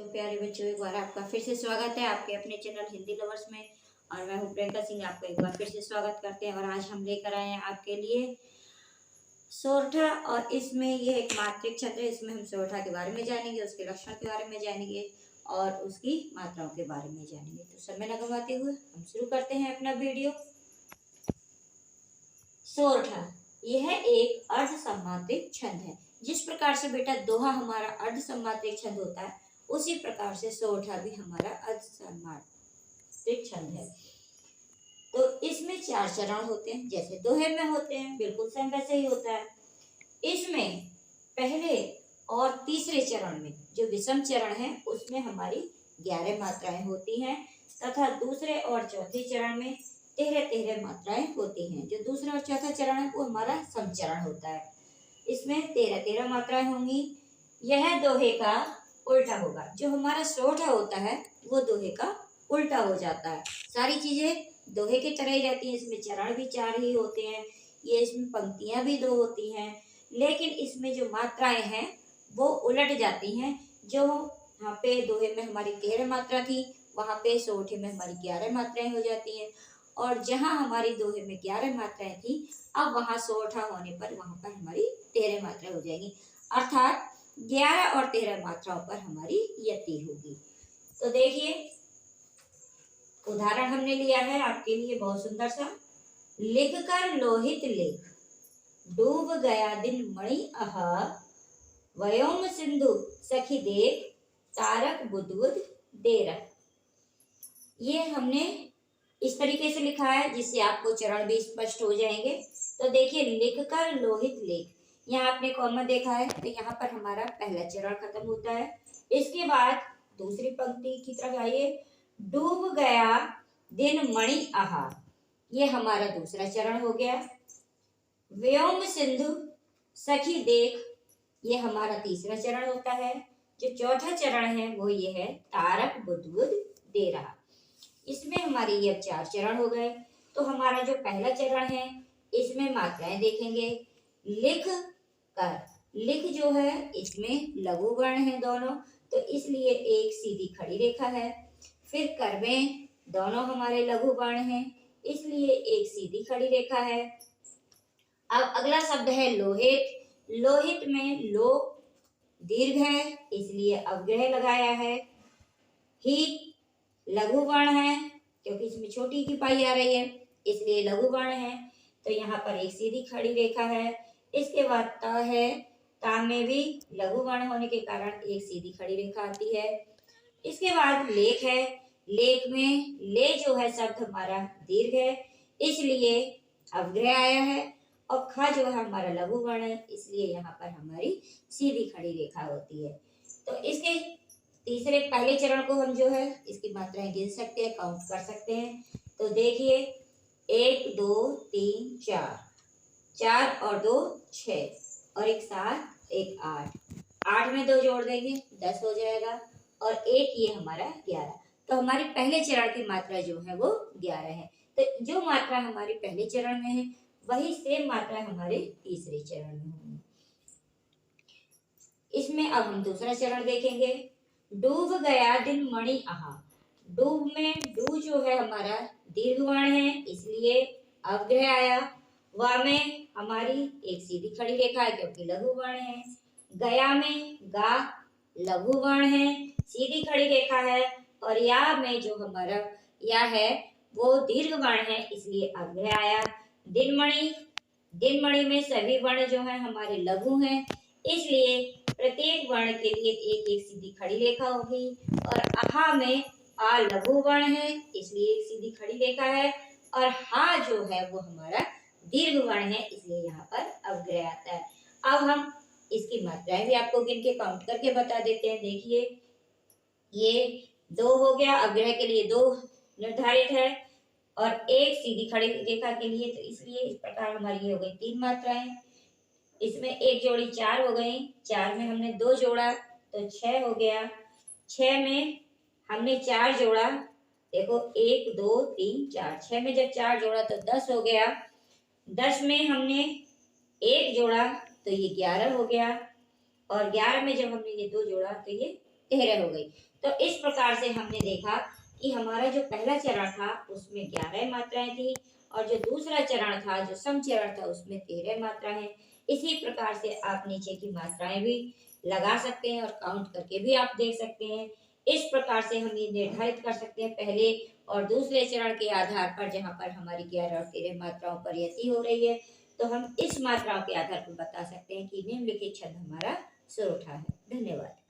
तो प्यारे बच्चों, एक बार आपका फिर से स्वागत है आपके अपने चैनल हिंदी लवर्स में। और मैं हूँ प्रियंका सिंह, आपका एक बार फिर से स्वागत करते हैं। और आज हम लेकर आए हैं आपके लिए सोरठा। और इसमें ये एक मात्रिक छंद है। इसमें हम सोरठा के बारे में जानेंगे, उसके लक्षण के बारे में जानेंगे और उसकी मात्राओं के बारे में जानेंगे। तो समय न गंवाते हुए हम शुरू करते हैं अपना वीडियो। सोरठा यह एक अर्ध सम्मात्रिक छंद है। जिस प्रकार से बेटा दोहा हमारा अर्ध सम्मात्रिक छंद होता है, उसी प्रकार से सोरठा भी हमारा अर्ध सम्मात्रिक छंद है। तो इसमें 4 चरण होते हैं, जैसे दोहे में होते हैं, बिल्कुल सेम वैसे ही होता है। इसमें पहले और तीसरे चरण में जो विषम चरण है उसमें हमारी 11 मात्राएं होती हैं, तथा दूसरे और चौथे चरण में 13 मात्राएं होती हैं। जो दूसरा और चौथा चरण है वो हमारा समचरण होता है। इसमें 13 मात्राएं होंगी। यह दोहे का उल्टा होगा। जो हमारा सोरठा होता है वो दोहे का उल्टा हो जाता है। सारी चीजें दोहे की तरह ही रहती हैं। इसमें चरण भी 4 ही होते हैं, ये इसमें पंक्तियां भी 2 होती हैं, लेकिन इसमें जो मात्राएं हैं वो उलट जाती हैं। जो यहाँ पे दोहे में हमारी 13 मात्रा थी, वहां पे सोरठे में हमारी 11 मात्राएं हो जाती हैं। और जहां हमारी दोहे में 11 मात्राएं थी, अब वहां सोरठा होने पर वहां पर हमारी 13 मात्राएं हो जाएंगी। अर्थात 11 और 13 मात्राओं पर हमारी यति होगी। तो देखिए, उदाहरण हमने लिया है आपके लिए बहुत सुंदर सा। लिख कर लोहित लेख, डूब गया दिन मणि आहा, व्योम सिंधु सखी देख, तारक बुद्बुद डेरा। ये हमने इस तरीके से लिखा है जिससे आपको चरण भी स्पष्ट हो जाएंगे। तो देखिए, लिखकर लोहित लेख, यहाँ आपने कॉमा देखा है, तो यहाँ पर हमारा पहला चरण खत्म होता है। इसके बाद दूसरी पंक्ति की तरफ आइए। डूब गया दिन मणि आहा, ये हमारा दूसरा चरण हो गया। व्योम सिंधु सखी देख, ये हमारा तीसरा चरण होता है। जो चौथा चरण है वो ये है, तारक बुद्बुद दे रहा। इसमें हमारे ये अब 4 चरण हो गए। तो हमारा जो पहला चरण है इसमें मात्राएं देखेंगे। लिख कर, लिख जो है इसमें लघु वर्ण है दोनों, तो इसलिए एक सीधी खड़ी रेखा है। फिर करवें, दोनों हमारे लघु वर्ण हैं, इसलिए एक सीधी खड़ी रेखा है। अब अगला शब्द है लोहित। लोहित में लो दीर्घ है, इसलिए अवग्रह लगाया है। ही लघु वर्ण है, क्योंकि इसमें छोटी की पाई आ रही है, इसलिए लघु वर्ण है। तो यहाँ पर एक सीधी खड़ी रेखा है। इसके बाद त है, ता में भी लघु वर्ण होने के कारण एक सीधी खड़ी रेखा आती है। इसके बाद लेख है। लेख में ले जो है शब्द हमारा दीर्घ है, इसलिए अवग्रह आया है। और खा जो है हमारा लघु वर्ण है, इसलिए यहाँ पर हमारी सीधी खड़ी रेखा होती है। तो इसके तीसरे पहले चरण को हम जो है इसकी मात्राएं गिन सकते हैं, काउंट कर सकते हैं। तो देखिए, 1 2 3 4, 4 और 2 6, और एक 7 एक 8, 8 में 2 जोड़ देंगे 10 हो जाएगा, और एक ये हमारा 11। तो हमारे पहले चरण की मात्रा जो है वो 11 है। तो जो मात्रा हमारे पहले चरण में है वही सेम मात्रा हमारे तीसरे चरण में होगी। इसमें अब हम दूसरा चरण देखेंगे। डूब गया दिन मणि आहा। डूब में डू जो है हमारा दीर्घ वर्ण है, इसलिए अवग्रह आया। वा में हमारी एक सीधी खड़ी रेखा है, क्योंकि लघु वर्ण है। गया में गा लघु वर्ण है, सीधी खड़ी रेखा है। और या में जो हमारा या है वो दीर्घ वर्ण है, इसलिए अवग्रह आया। दिनमणि, दिनमणि में सभी वर्ण जो है हमारे लघु हैं, इसलिए प्रत्येक वर्ण के लिए एक एक सीधी खड़ी रेखा होगी। और आहा में आ लघु वर्ण है, इसलिए एक सीधी खड़ी रेखा है। और हा जो है वो हमारा दीर्घ वर्ण है, इसलिए यहाँ पर अवग्रह आता है। अब हम इसकी मात्राएं भी आपको गिन के काउंट करके बता देते हैं। देखिए, ये 2 हो गया, अवग्रह के लिए 2 निर्धारित है, और एक सीधी खड़ी रेखा के लिए, तो इसलिए इस प्रकार हमारी ये हो गई 3 मात्राएं। इसमें एक जोड़ी 4 हो गई, 4 में हमने 2 जोड़ा तो 6 हो गया। 6 में हमने 4 जोड़ा, देखो 1 2 3 4, 6 में जब 4 जोड़ा तो 10 हो गया। 10 में हमने 1 जोड़ा तो ये 11 हो गया, और 11 में जब हमने ये 2 जोड़ा तो ये 13 हो गई। तो इस प्रकार से हमने देखा कि हमारा जो पहला चरण था उसमें 11 मात्राएं थी, और जो दूसरा चरण था, जो सम चरण था, उसमें 13 मात्राएं। इसी प्रकार से आप नीचे की मात्राएं भी लगा सकते हैं और काउंट करके भी आप देख सकते हैं। इस प्रकार से हम ये निर्धारित कर सकते हैं पहले और दूसरे चरण के आधार पर, जहाँ पर हमारी 11 और 13 मात्राओं पर यति हो रही है, तो हम इस मात्राओं के आधार पर बता सकते हैं कि निम्नलिखित छंद हमारा सुर उठा है। धन्यवाद।